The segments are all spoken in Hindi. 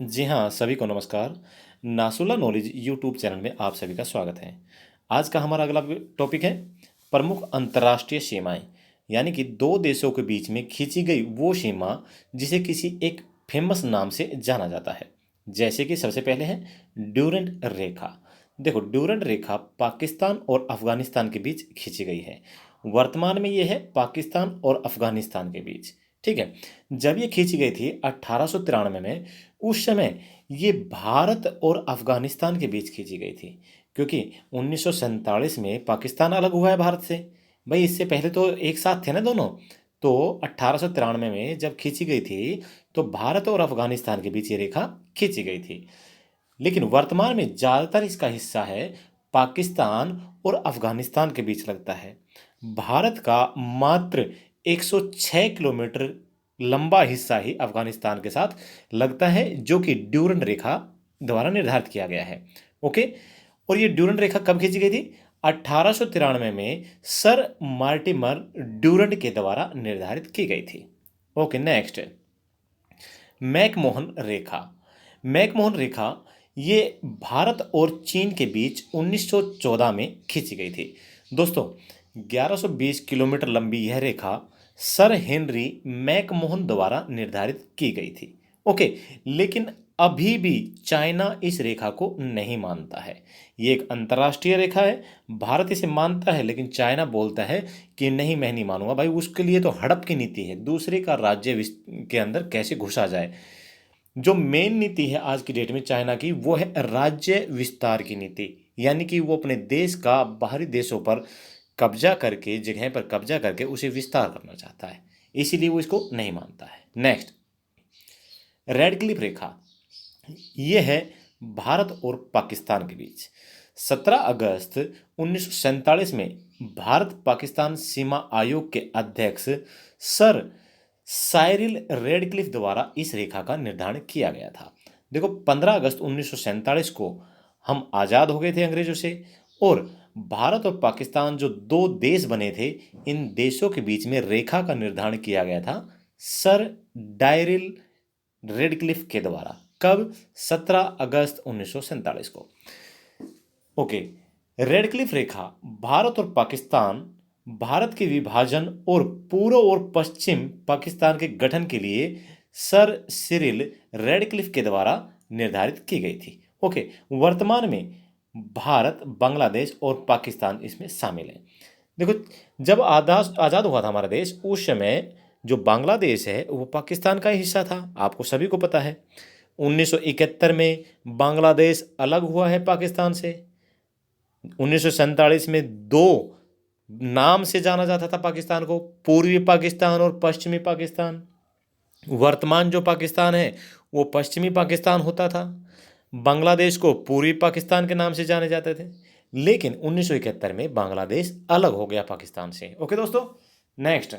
जी हाँ, सभी को नमस्कार। नासुला नॉलेज यूट्यूब चैनल में आप सभी का स्वागत है। आज का हमारा अगला टॉपिक है प्रमुख अंतर्राष्ट्रीय सीमाएं, यानी कि दो देशों के बीच में खींची गई वो सीमा जिसे किसी एक फेमस नाम से जाना जाता है। जैसे कि सबसे पहले है ड्यूरेंट रेखा। देखो, ड्यूरेंट रेखा पाकिस्तान और अफगानिस्तान के बीच खींची गई है। वर्तमान में ये है पाकिस्तान और अफगानिस्तान के बीच। ठीक है। जब ये खींची गई थी 1893 में, उस समय ये भारत और अफगानिस्तान के बीच खींची गई थी, क्योंकि 1947 में पाकिस्तान अलग हुआ है भारत से। भाई, इससे पहले तो एक साथ थे ना दोनों। तो 1893 में जब खींची गई थी, तो भारत और अफगानिस्तान के बीच ये रेखा खींची गई थी। लेकिन वर्तमान में ज़्यादातर इसका हिस्सा है पाकिस्तान और अफगानिस्तान के बीच लगता है। भारत का मात्र 106 किलोमीटर लंबा हिस्सा ही अफगानिस्तान के साथ लगता है, जो कि ड्यूरन रेखा द्वारा निर्धारित किया गया है। ओके। और ये ड्यूरन रेखा कब खींची गई थी? 1893 में सर मार्टिमर ड्यूरन के द्वारा निर्धारित की गई थी। Okay, next. मैकमोहन रेखा। मैकमोहन रेखा ये भारत और चीन के बीच 1914 में खींची गई थी। दोस्तों, 1120 किलोमीटर लंबी यह रेखा सर हेनरी मैकमोहन द्वारा निर्धारित की गई थी। ओके। लेकिन अभी भी चाइना इस रेखा को नहीं मानता है। ये एक अंतर्राष्ट्रीय रेखा है। भारत इसे मानता है, लेकिन चाइना बोलता है कि नहीं, मैं नहीं मानूंगा। भाई, उसके लिए तो हड़प की नीति है, दूसरे का राज्य के अंदर कैसे घुसा जाए। जो मेन नीति है आज की डेट में चाइना की, वो है राज्य विस्तार की नीति। यानी कि वो अपने देश का बाहरी देशों पर कब्जा करके, जगह पर कब्जा करके उसे विस्तार करना चाहता है। इसीलिए वो इसको नहीं मानता है। नेक्स्ट, रेड क्लिफ रेखा। ये है भारत और पाकिस्तान के बीच। 17 अगस्त 1947 में भारत पाकिस्तान सीमा आयोग के अध्यक्ष सर साइरिल रेडक्लिफ द्वारा इस रेखा का निर्धारण किया गया था। देखो, 15 अगस्त 1947 को हम आज़ाद हो गए थे अंग्रेजों से, और भारत और पाकिस्तान जो दो देश बने थे, इन देशों के बीच में रेखा का निर्धारण किया गया था सर डायरिल रेडक्लिफ के द्वारा। कब? 17 अगस्त 1947 को। ओके। रेडक्लिफ रेखा भारत और पाकिस्तान, भारत के विभाजन और पूर्व और पश्चिम पाकिस्तान के गठन के लिए सर सिरिल रेडक्लिफ के द्वारा निर्धारित की गई थी। ओके। वर्तमान में भारत, बांग्लादेश और पाकिस्तान इसमें शामिल है। देखो, जब आज़ाद हुआ था हमारा देश, उस समय जो बांग्लादेश है वो पाकिस्तान का ही हिस्सा था, आपको सभी को पता है। 1971 में बांग्लादेश अलग हुआ है पाकिस्तान से। 1947 में दो नाम से जाना जाता था पाकिस्तान को, पूर्वी पाकिस्तान और पश्चिमी पाकिस्तान। वर्तमान जो पाकिस्तान है वो पश्चिमी पाकिस्तान होता था। बांग्लादेश को पूर्वी पाकिस्तान के नाम से जाने जाते थे। लेकिन 1971 में बांग्लादेश अलग हो गया पाकिस्तान से। ओके दोस्तों, नेक्स्ट।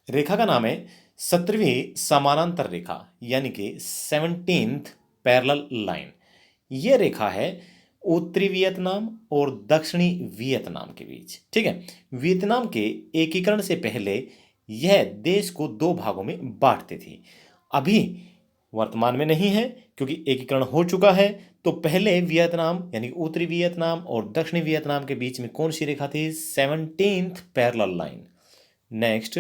रेखा का नाम है 17वीं समानांतर रेखा, यानी कि 17th पैरेलल लाइन। यह रेखा है उत्तरी वियतनाम और दक्षिणी वियतनाम के बीच। ठीक है। वियतनाम के एकीकरण से पहले यह देश को दो भागों में बांटती थी। अभी वर्तमान में नहीं है, क्योंकि एकीकरण हो चुका है। तो पहले वियतनाम, यानी उत्तरी वियतनाम और दक्षिणी वियतनाम के बीच में कौन सी रेखा थी? 17th parallel line. Next,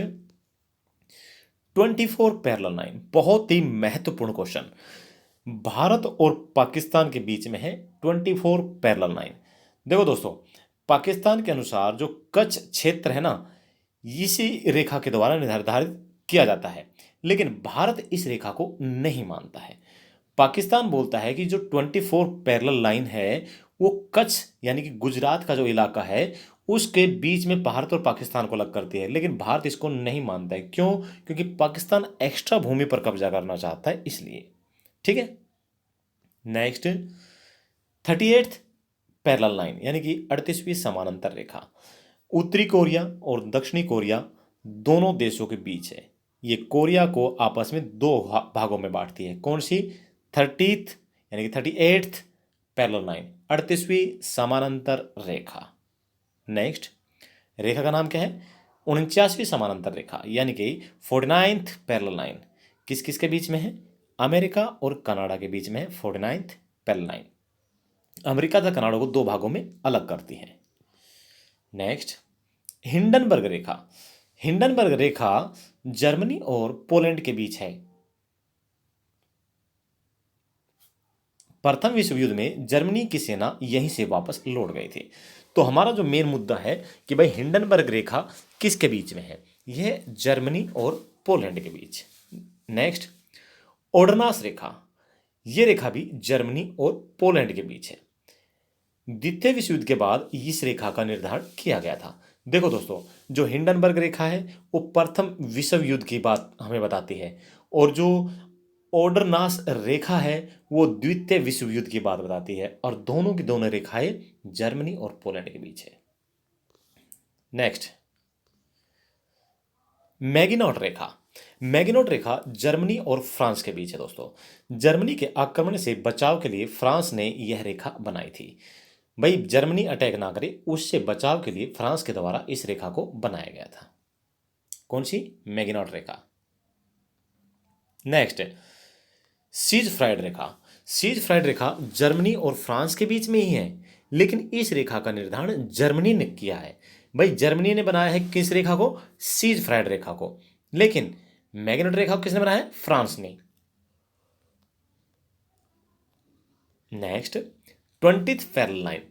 24 parallel line. बहुत ही महत्वपूर्ण क्वेश्चन। भारत और पाकिस्तान के बीच में है 24 पैरेलल लाइन। देखो दोस्तों, पाकिस्तान के अनुसार जो कच्छ क्षेत्र है ना, इसी रेखा के द्वारा निर्धारित किया जाता है। लेकिन भारत इस रेखा को नहीं मानता है। पाकिस्तान बोलता है कि जो 24 पैरेलल लाइन है वो कच्छ, यानी कि गुजरात का जो इलाका है, उसके बीच में भारत और पाकिस्तान को अलग करती है। लेकिन भारत इसको नहीं मानता है। क्यों? क्योंकि पाकिस्तान एक्स्ट्रा भूमि पर कब्जा करना चाहता है, इसलिए। ठीक है। नेक्स्ट, 38th पैरेलल लाइन, यानी कि 38वीं समानांतर रेखा। उत्तरी कोरिया और दक्षिणी कोरिया दोनों देशों के बीच है। ये कोरिया को आपस में दो भागों में बांटती है। कौन सी? 30th, यानी कि 38th पैरेलल लाइन, 38वीं समानांतर रेखा। नेक्स्ट, रेखा का नाम क्या है? 49वीं समानांतर रेखा, यानी कि 49th पैरेलल लाइन। किस किस के बीच में है? अमेरिका और कनाडा के बीच में है 49th पैरेलल लाइन। अमेरिका तथा कनाडा को दो भागों में अलग करती है। नेक्स्ट, हिंडनबर्ग रेखा। हिंडनबर्ग रेखा जर्मनी और पोलैंड के बीच है। प्रथम विश्व युद्ध में जर्मनी की सेना यहीं से वापस लौट गई थी। तो हमारा जो मेन मुद्दा है कि भाई हिंडनबर्ग रेखा किसके बीच में है, यह जर्मनी और पोलैंड के बीच। नेक्स्ट, ओडरनास रेखा, यह रेखा भी जर्मनी और पोलैंड के बीच है। द्वितीय विश्व युद्ध के बाद इस रेखा का निर्धारण किया गया था। देखो दोस्तों, जो हिंडनबर्ग रेखा है वो प्रथम विश्व युद्ध की बात हमें बताती है, और जो ओडरनास रेखा है वो द्वितीय विश्व युद्ध की बात बताती है, और दोनों की दोनों रेखाएं जर्मनी और पोलैंड के बीच है। नेक्स्ट, मैगिनॉट रेखा। मैगिनॉट रेखा जर्मनी और फ्रांस के बीच है। दोस्तों, जर्मनी के आक्रमण से बचाव के लिए फ्रांस ने यह रेखा बनाई थी। भाई जर्मनी अटैक ना करे उससे बचाव के लिए फ्रांस के द्वारा इस रेखा को बनाया गया था। कौन सी? मैगिनॉट रेखा। नेक्स्ट, सीज फ्राइड रेखा। सीज फ्राइड रेखा जर्मनी और फ्रांस के बीच में ही है, लेकिन इस रेखा का निर्धारण जर्मनी ने किया है। भाई जर्मनी ने बनाया है किस रेखा को? सीज फ्राइड रेखा को। लेकिन मैग्नेट रेखा को किसने बनाया है? फ्रांस ने। Next, 20th parallel line.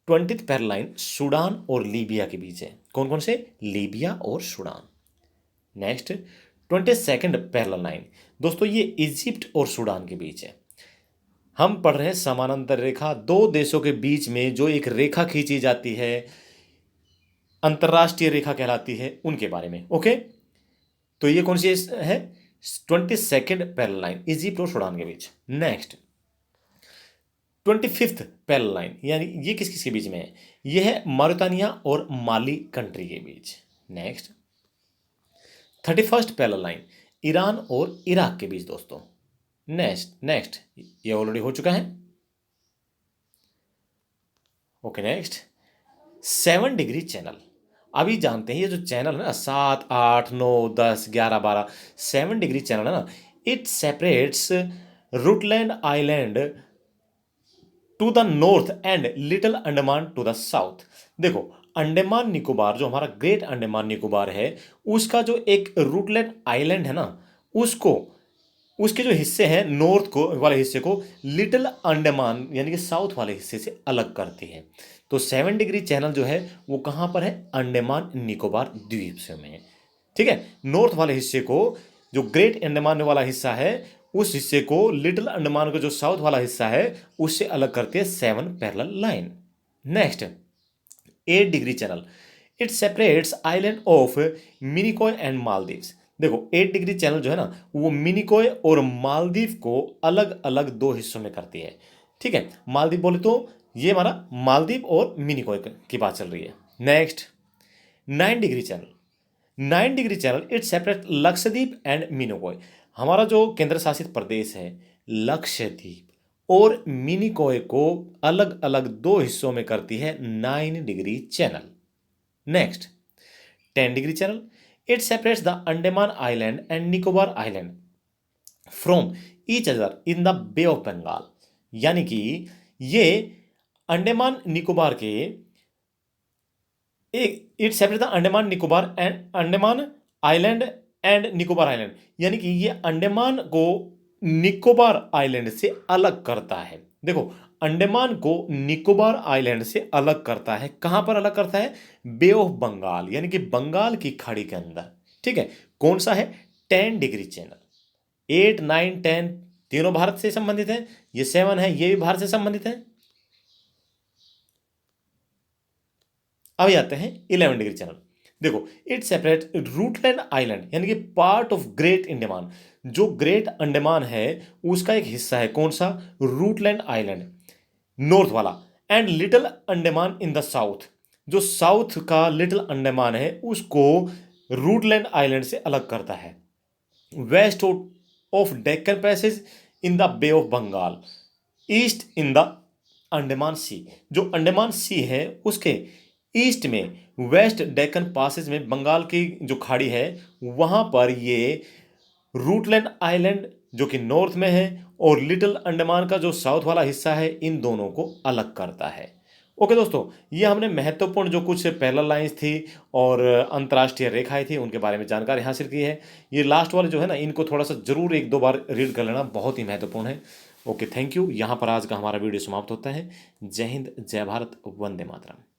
20th parallel line Sudan और लीबिया के बीच है। कौन कौन से? लीबिया और Sudan. Next, 22nd parallel line. दोस्तों ये इजिप्ट और सूडान के बीच है। हम पढ़ रहे हैं समानांतर रेखा, दो देशों के बीच में जो एक रेखा खींची जाती है अंतरराष्ट्रीय रेखा कहलाती है, उनके बारे में। ओके, तो ये कौन सी है? 22nd पैरेलल लाइन, इजिप्ट और सूडान के बीच। नेक्स्ट, 25th पैरेलल लाइन, यानी ये किस किस के बीच में है? ये है मॉरिटानिया और माली कंट्री के बीच। Next, 31st parallel line, Iran और इराक के बीच। दोस्तों नेक्स्ट ये ऑलरेडी हो चुका है। Okay, next, 7 degree channel. अभी जानते हैं ये जो चैनल है ना, 7, 8, 9, 10, 11, 12, 7 डिग्री चैनल है ना, it separates Rutland island to the north and Little Andaman to the south. देखो, अंडमान निकोबार, जो हमारा ग्रेट अंडमान निकोबार है, उसका जो एक रूटलैंड आइलैंड है ना, उसको, उसके जो हिस्से हैं नॉर्थ को वाले हिस्से को लिटिल अंडमान यानी कि साउथ वाले हिस्से से अलग करती है। तो 7 डिग्री चैनल जो है वो कहाँ पर है? अंडमान निकोबार द्वीप समूह में है। ठीक है, नॉर्थ वाले हिस्से को, जो ग्रेट अंडमान वाला हिस्सा है, उस हिस्से को लिटिल अंडमान का जो साउथ वाला हिस्सा है उससे अलग करती है 7 parallel line. Next, 8 degree channel, it separates island of Minicoy and Maldives. देखो 8 डिग्री चैनल जो है ना, वो मिनिकॉय और मालदीव को अलग अलग दो हिस्सों में करती है। ठीक है, मालदीव बोले तो ये हमारा मालदीव और मिनिकॉय की बात चल रही है। Next, 9 degree channel. 9 degree channel, it separate Lakshadweep and Minicoy. हमारा जो केंद्र शासित प्रदेश है लक्षद्वीप और मिनिकॉय को अलग अलग दो हिस्सों में करती है 9 degree channel. Next, 10 degree channel, it separates the Andaman island and Nicobar island from each other in the Bay of Bengal. यानी कि ये अंडमान निकोबार के it separate the Andaman Nicobar and Andaman island and Nicobar island, यानी कि ये अंडमान को निकोबार आइलैंड से अलग करता है। देखो, अंडमान को निकोबार आइलैंड से अलग करता है। कहां पर अलग करता है? बे ऑफ बंगाल, यानी कि बंगाल की खाड़ी के अंदर। ठीक है, कौन सा है? 10 डिग्री चैनल। 8, 9, 10 तीनों भारत से संबंधित है। ये 7 है, ये भी भारत से संबंधित है। अब आते हैं 11 डिग्री चैनल। देखो, इट सेपरेट रूटलैंड आइलैंड यानी कि पार्ट ऑफ ग्रेट अंडमान। जो ग्रेट अंडमान है उसका एक हिस्सा है। कौन सा? रूटलैंड आइलैंड, नॉर्थ वाला। And Little Andaman in the south, जो साउथ का लिटिल अंडमान है उसको रूटलैंड आइलैंड से अलग करता है। West of Deccan passage in the Bay of Bengal, east in the Andaman sea. जो अंडमान सी है उसके ईस्ट में, वेस्ट डेक्कन पासेज में, बंगाल की जो खाड़ी है वहां पर ये रूटलैंड आइलैंड जो कि नॉर्थ में है, और लिटिल अंडमान का जो साउथ वाला हिस्सा है, इन दोनों को अलग करता है। ओके दोस्तों, ये हमने महत्वपूर्ण जो कुछ पैरेलल लाइंस थी और अंतर्राष्ट्रीय रेखाएं थी उनके बारे में जानकारी हासिल की है। ये लास्ट वाले जो है ना, इनको थोड़ा सा जरूर एक दो बार रीड कर लेना, बहुत ही महत्वपूर्ण है। Okay, thank you. यहाँ पर आज का हमारा वीडियो समाप्त होता है। जय हिंद, जय भारत, वंदे मातरम।